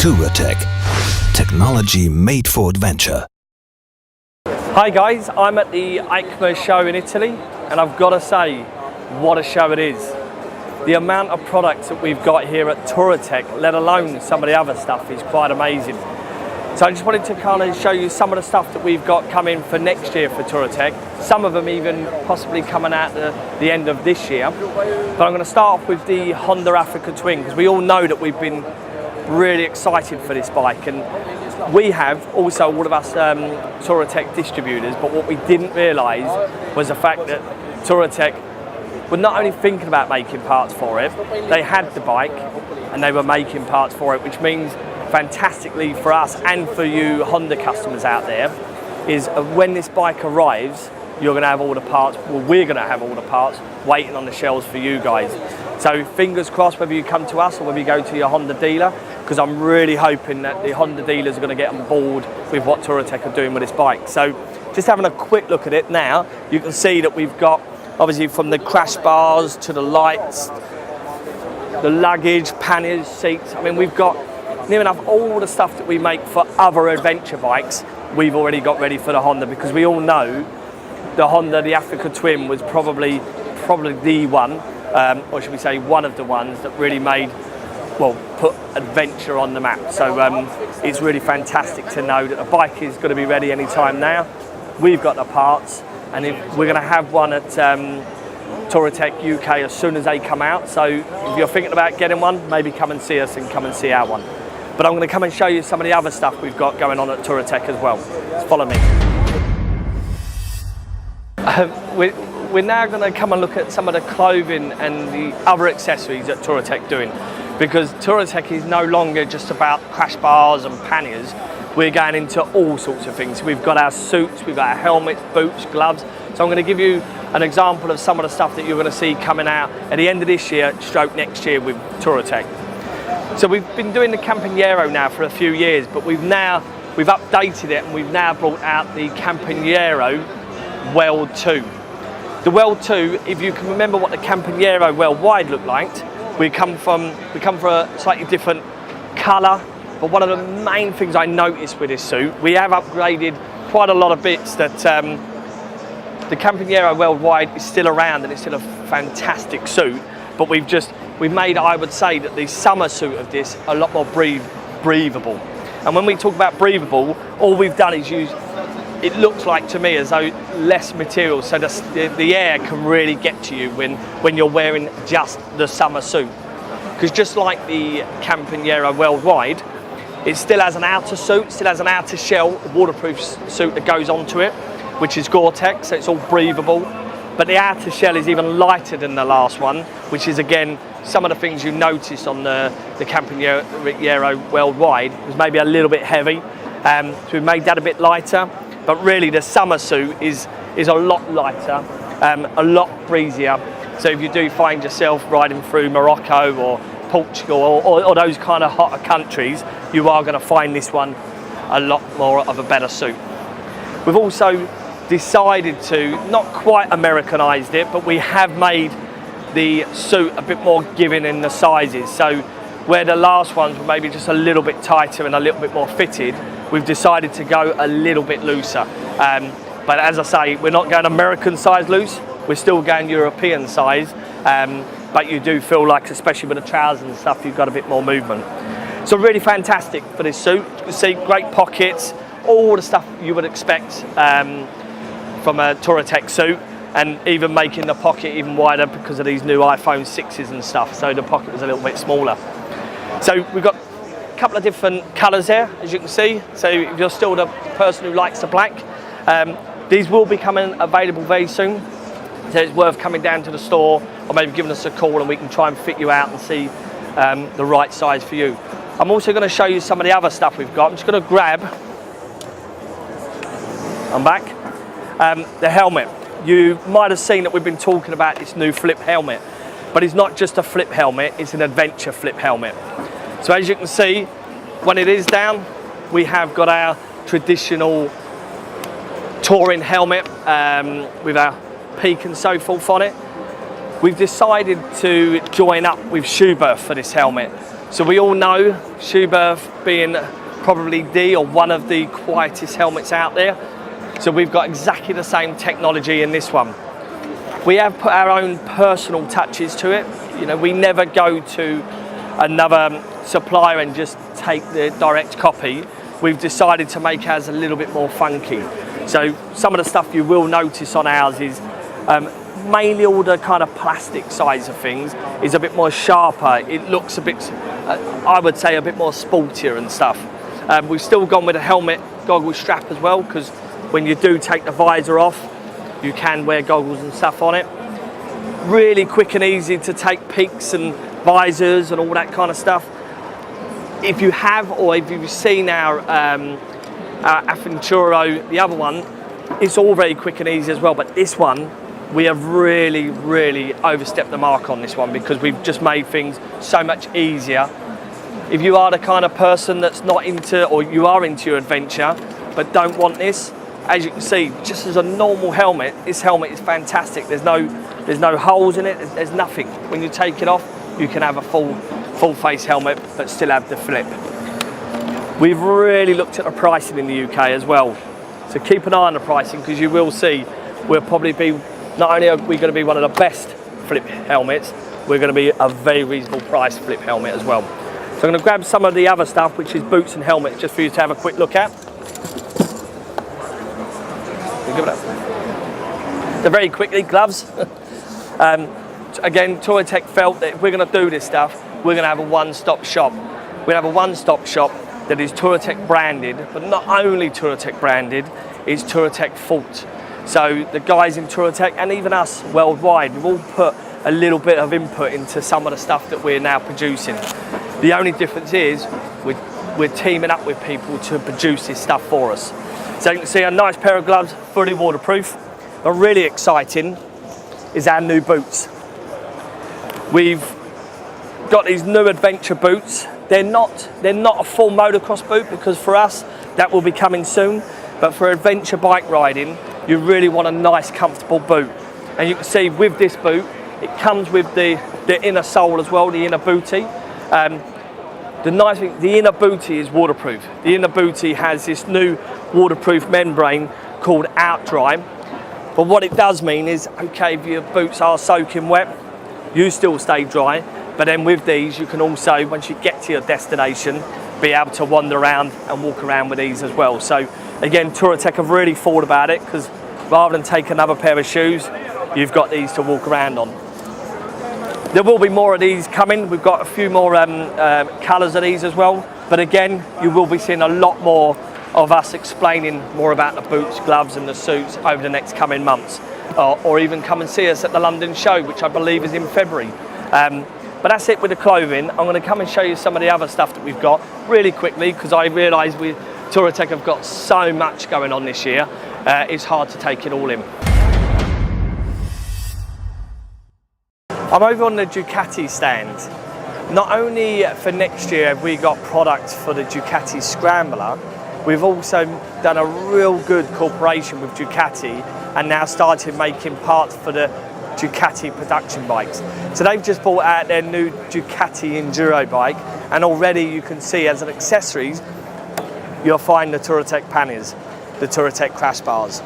Touratech, technology made for adventure. Hi guys, I'm at the EICMA show in Italy, and I've got to say, what a show it is. The amount of products that we've got here at Touratech, let alone some of the other stuff, is quite amazing. So I just wanted to kind of show you some of the stuff that we've got coming for next year for Touratech. Some of them even possibly coming out the end of this year. But I'm going to start off with the Honda Africa Twin, because we all know that we've been really excited for this bike, and we have also all of us Touratech distributors, but what we didn't realise was the fact that Touratech were not only thinking about making parts for it, they had the bike and they were making parts for it, which means fantastically for us and for you Honda customers out there is when this bike arrives, you're going to have all the parts, well, we're going to have all the parts waiting on the shelves for you guys. So fingers crossed whether you come to us or whether you go to your Honda dealer, because I'm really hoping that the Honda dealers are going to get on board with what Touratech are doing with this bike. So just having a quick look at it now, you can see that we've got obviously from the crash bars to the lights, the luggage, panniers, seats. I mean, we've got near enough all the stuff that we make for other adventure bikes, we've already got ready for the Honda, because we all know the Honda, the Africa Twin, was probably the one, or should we say one of the ones that really made, well, put adventure on the map. So it's really fantastic to know that the bike is going to be ready anytime now. We've got the parts, and we're going to have one at Touratech UK as soon as they come out. So if you're thinking about getting one, maybe come and see us and come and see our one. But I'm going to come and show you some of the other stuff we've got going on at Touratech as well. Just follow me. We're now going to come and look at some of the clothing and the other accessories that Touratech doing, because Touratech is no longer just about crash bars and panniers. We're going into all sorts of things. We've got our suits, we've got our helmets, boots, gloves. So I'm going to give you an example of some of the stuff that you're going to see coming out at the end of this year, stroke next year with Touratech. So we've been doing the Campagnaro now for a few years, but we've updated it, and we've now brought out the Campagnaro World 2. The World 2, if you can remember what the Campagnaro Worldwide looked like, we come for a slightly different colour. But one of the main things I noticed with this suit, we have upgraded quite a lot of bits that the Campagnaro Worldwide is still around, and it's still a fantastic suit, but we've made, I would say, that the summer suit of this a lot more breathable. And when we talk about breathable, all we've done is use, it looks like to me as though less material, so the air can really get to you when you're wearing just the summer suit. Because just like the Campagnaro Worldwide, it still has an outer suit, still has an outer shell, waterproof suit that goes onto it, which is Gore-Tex, so it's all breathable. But the outer shell is even lighter than the last one, which is again some of the things you noticed on the Campagnaro Worldwide was maybe a little bit heavy. So we made that a bit lighter, but really the summer suit is a lot lighter, a lot breezier. So if you do find yourself riding through Morocco or Portugal or those kind of hotter countries, you are going to find this one a lot more of a better suit. We've also decided to, not quite Americanized it, but we have made the suit a bit more giving in the sizes. So where the last ones were maybe just a little bit tighter and a little bit more fitted, we've decided to go a little bit looser. But as I say, we're not going American size loose, we're still going European size, but you do feel like, especially with the trousers and stuff, you've got a bit more movement. So really fantastic for this suit. You can see great pockets, all the stuff you would expect from a Touratech suit, and even making the pocket even wider because of these new iPhone 6s and stuff, so the pocket was a little bit smaller. So we've got a couple of different colours there, as you can see. So if you're still the person who likes the black, these will be coming available very soon. So it's worth coming down to the store or maybe giving us a call, and we can try and fit you out and see the right size for you. I'm also going to show you some of the other stuff we've got. I'm just going to grab, I'm back, the helmet. You might have seen that we've been talking about this new flip helmet, but it's not just a flip helmet, it's an adventure flip helmet. So as you can see, when it is down, we have got our traditional touring helmet with our peak and so forth on it. We've decided to join up with Schuberth for this helmet. So we all know Schuberth being probably the or one of the quietest helmets out there. So we've got exactly the same technology in this one. We have put our own personal touches to it. You know, we never go to another supplier and just take the direct copy. We've decided to make ours a little bit more funky. So some of the stuff you will notice on ours is mainly all the kind of plastic size of things is a bit more sharper. It looks a bit, I would say, a bit more sportier and stuff. We've still gone with a helmet goggle strap as well, because when you do take the visor off, you can wear goggles and stuff on it. Really quick and easy to take peaks and visors and all that kind of stuff. If you have, or if you've seen our Aventuro, the other one, it's all very quick and easy as well. But this one, we have really, really overstepped the mark on this one, because we've just made things so much easier. If you are the kind of person that's not into, or you are into your adventure, but don't want this, as you can see, just as a normal helmet, this helmet is fantastic. There's no holes in it, there's nothing. When you take it off, you can have a full face helmet, but still have the flip. We've really looked at the pricing in the UK as well. So keep an eye on the pricing, because you will see we'll probably be, not only are we going to be one of the best flip helmets, we're going to be a very reasonable price flip helmet as well. So I'm going to grab some of the other stuff, which is boots and helmets, just for you to have a quick look at. Give it up. So very quickly, gloves. Again, Touratech felt that if we're going to do this stuff, we're going to have a one-stop shop. We'll have a one-stop shop that is Touratech branded, but not only Touratech branded, it's Touratech thought. So the guys in Touratech, and even us worldwide, we've all put a little bit of input into some of the stuff that we're now producing. The only difference is we're teaming up with people to produce this stuff for us. So you can see a nice pair of gloves, fully waterproof. But really exciting is our new boots. We've got these new adventure boots. They're not a full motocross boot, because for us, that will be coming soon. But for adventure bike riding, you really want a nice, comfortable boot. And you can see with this boot, it comes with the inner sole as well, the inner bootie. The nice thing, the inner bootie is waterproof. The inner bootie has this new waterproof membrane called OutDry. But what it does mean is, okay, if your boots are soaking wet, you still stay dry. But then with these, you can also, once you get to your destination, be able to wander around and walk around with these as well. So again, Touratech have really thought about it, because rather than take another pair of shoes, you've got these to walk around on. There will be more of these coming. We've got a few more colours of these as well. But again, you will be seeing a lot more of us explaining more about the boots, gloves and the suits over the next coming months. Or even come and see us at the London show, which I believe is in February. But that's it with the clothing. I'm going to come and show you some of the other stuff that we've got really quickly, because I realise Touratech have got so much going on this year. It's hard to take it all in. I'm over on the Ducati stand. Not only for next year have we got products for the Ducati Scrambler, we've also done a real good cooperation with Ducati and now started making parts for the Ducati production bikes. So they've just brought out their new Ducati Enduro bike, and already you can see as an accessories, you'll find the Touratech panniers, the Touratech crash bars.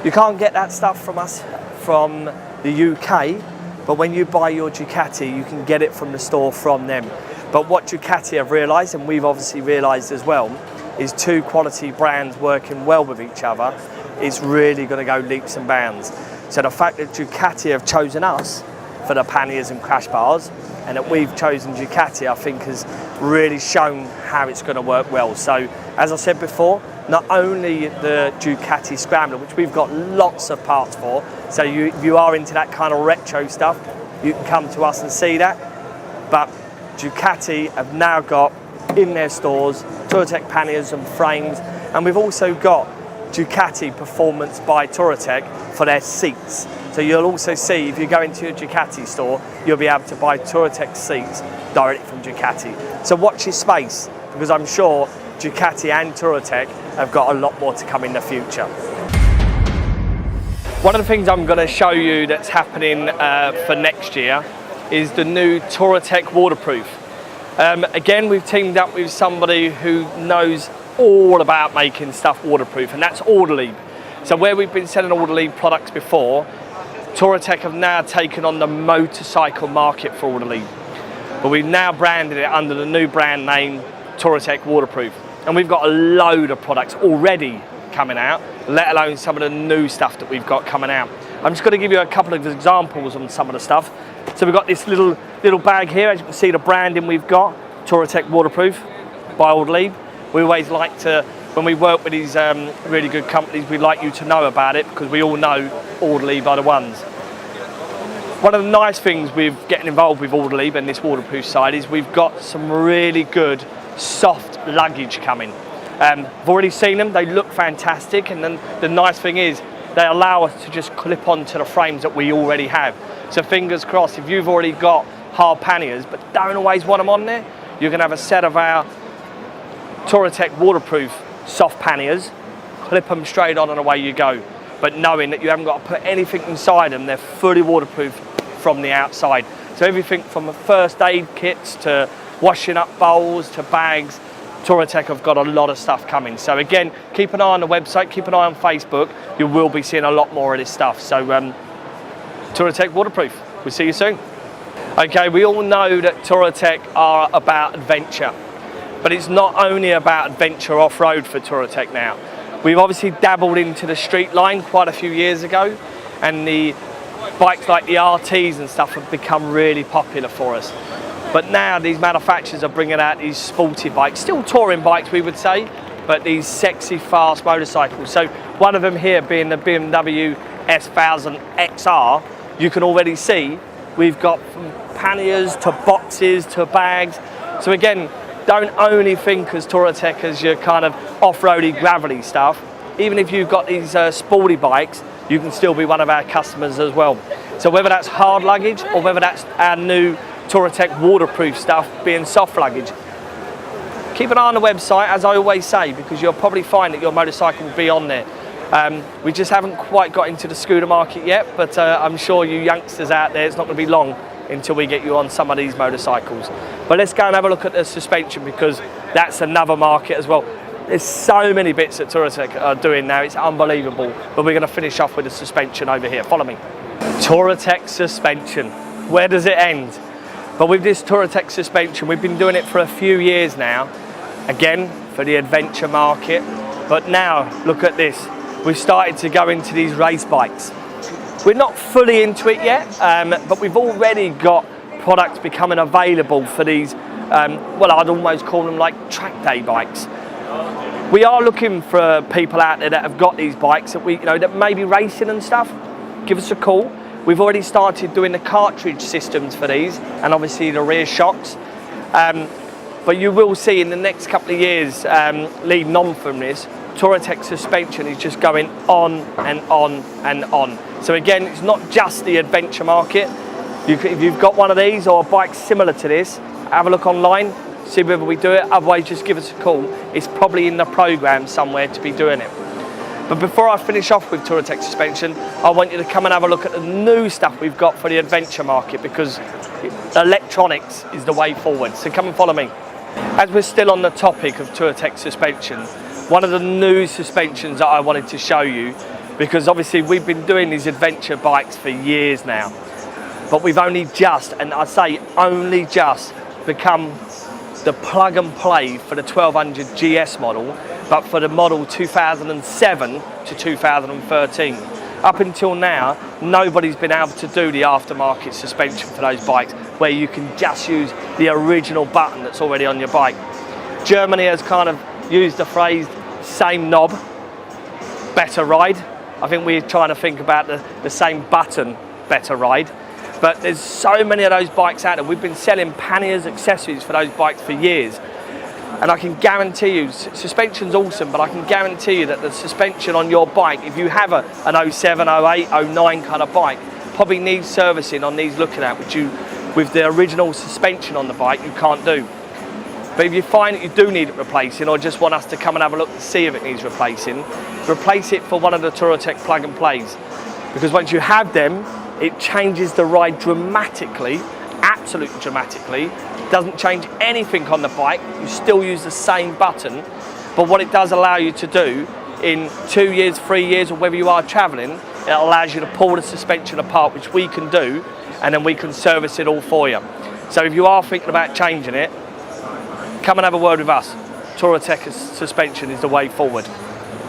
You can't get that stuff from us from the UK, but when you buy your Ducati, you can get it from the store from them. But what Ducati have realised, and we've obviously realised as well, is two quality brands working well with each other is really going to go leaps and bounds. So the fact that Ducati have chosen us for the panniers and crash bars, and that we've chosen Ducati, I think has really shown how it's going to work well. So as I said before, not only the Ducati Scrambler, which we've got lots of parts for, so if you are into that kind of retro stuff, you can come to us and see that. But Ducati have now got in their stores Touratech panniers and frames, and we've also got Ducati Performance by Touratech for their seats. So you'll also see, if you go into your Ducati store, you'll be able to buy Touratech seats directly from Ducati. So watch your space, because I'm sure Ducati and Touratech have got a lot more to come in the future. One of the things I'm going to show you that's happening for next year is the new Touratech waterproof. Again, we've teamed up with somebody who knows all about making stuff waterproof, and that's Autoliv. So where we've been selling Autoliv products before, Touratech have now taken on the motorcycle market for Autoliv. But we've now branded it under the new brand name Touratech Waterproof. And we've got a load of products already coming out, let alone some of the new stuff that we've got coming out. I'm just going to give you a couple of examples on some of the stuff. So we've got this little bag here. As you can see, the branding we've got, Touratech Waterproof by Autoliv. We always like to, when we work with these really good companies, we like you to know about it because we all know Autoliv are the ones. One of the nice things with getting involved with Autoliv and this waterproof side is we've got some really good soft luggage coming. I've already seen them, they look fantastic, and then the nice thing is they allow us to just clip onto the frames that we already have. So fingers crossed, if you've already got hard panniers but don't always want them on there, you can have a set of our Touratech waterproof soft panniers, clip them straight on and away you go. But knowing that you haven't got to put anything inside them, they're fully waterproof from the outside. So everything from first aid kits to washing up bowls to bags, Touratech have got a lot of stuff coming. So again, keep an eye on the website, keep an eye on Facebook. You will be seeing a lot more of this stuff. So Touratech Waterproof, we'll see you soon. Okay, we all know that Touratech are about adventure, but it's not only about adventure off-road for Touratech now. We've obviously dabbled into the street line quite a few years ago, and the bikes like the RTs and stuff have become really popular for us. But now these manufacturers are bringing out these sporty bikes, still touring bikes we would say, but these sexy fast motorcycles. So one of them here being the BMW S1000 XR, you can already see we've got from panniers to boxes to bags. So again, don't only think as Touratech as your kind of off-roady gravelly stuff. Even if you've got these sporty bikes, you can still be one of our customers as well. So whether that's hard luggage or whether that's our new Touratech waterproof stuff being soft luggage, keep an eye on the website, as I always say, because you'll probably find that your motorcycle will be on there. We just haven't quite got into the scooter market yet, but I'm sure you youngsters out there, it's not going to be long until we get you on some of these motorcycles. But let's go and have a look at the suspension, because that's another market as well. There's so many bits that Touratech are doing now, it's unbelievable. But we're going to finish off with the suspension over here. Follow me. Touratech suspension. Where does it end? But with this Touratech suspension, we've been doing it for a few years now. Again, for the adventure market. But now, look at this. We've started to go into these race bikes. We're not fully into it yet, but we've already got products becoming available for these, well, I'd almost call them like track day bikes. We are looking for people out there that have got these bikes that that may be racing and stuff. Give us a call. We've already started doing the cartridge systems for these, and obviously the rear shocks. But you will see in the next couple of years, leading on from this, Touratech suspension is just going on and on and on. So again, it's not just the adventure market. If you've got one of these or a bike similar to this, have a look online, see whether we do it. Otherwise, just give us a call. It's probably in the program somewhere to be doing it. But before I finish off with Touratech suspension, I want you to come and have a look at the new stuff we've got for the adventure market, because electronics is the way forward. So come and follow me. As we're still on the topic of Touratech suspension, one of the new suspensions that I wanted to show you, because obviously we've been doing these adventure bikes for years now, but we've only just, and I say only just, become the plug and play for the 1200 GS model, but for the model 2007 to 2013. Up until now, nobody's been able to do the aftermarket suspension for those bikes, where you can just use the original button that's already on your bike. Germany has kind of used the phrase, same knob, better ride. I think we're trying to think about the same button, better ride. But there's so many of those bikes out there. We've been selling panniers, accessories for those bikes for years. And I can guarantee you, suspension's awesome, but I can guarantee you that the suspension on your bike, if you have an 07, 08, 09 kind of bike, probably needs servicing on these looking at, which you, with the original suspension on the bike, you can't do. But if you find that you do need it replacing, or just want us to come and have a look to see if it needs replacing, replace it for one of the Touratech plug and plays. Because once you have them, it changes the ride dramatically, absolutely dramatically, Doesn't change anything on the bike, you still use the same button, but what it does allow you to do in 2 years, 3 years, or whether you are traveling, it allows you to pull the suspension apart, which we can do, and then we can service it all for you. So if you are thinking about changing it, come and have a word with us. Touratech suspension is the way forward.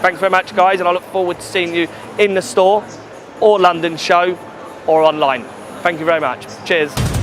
Thanks very much, guys, and I look forward to seeing you in the store or London show or online. Thank you very much. Cheers.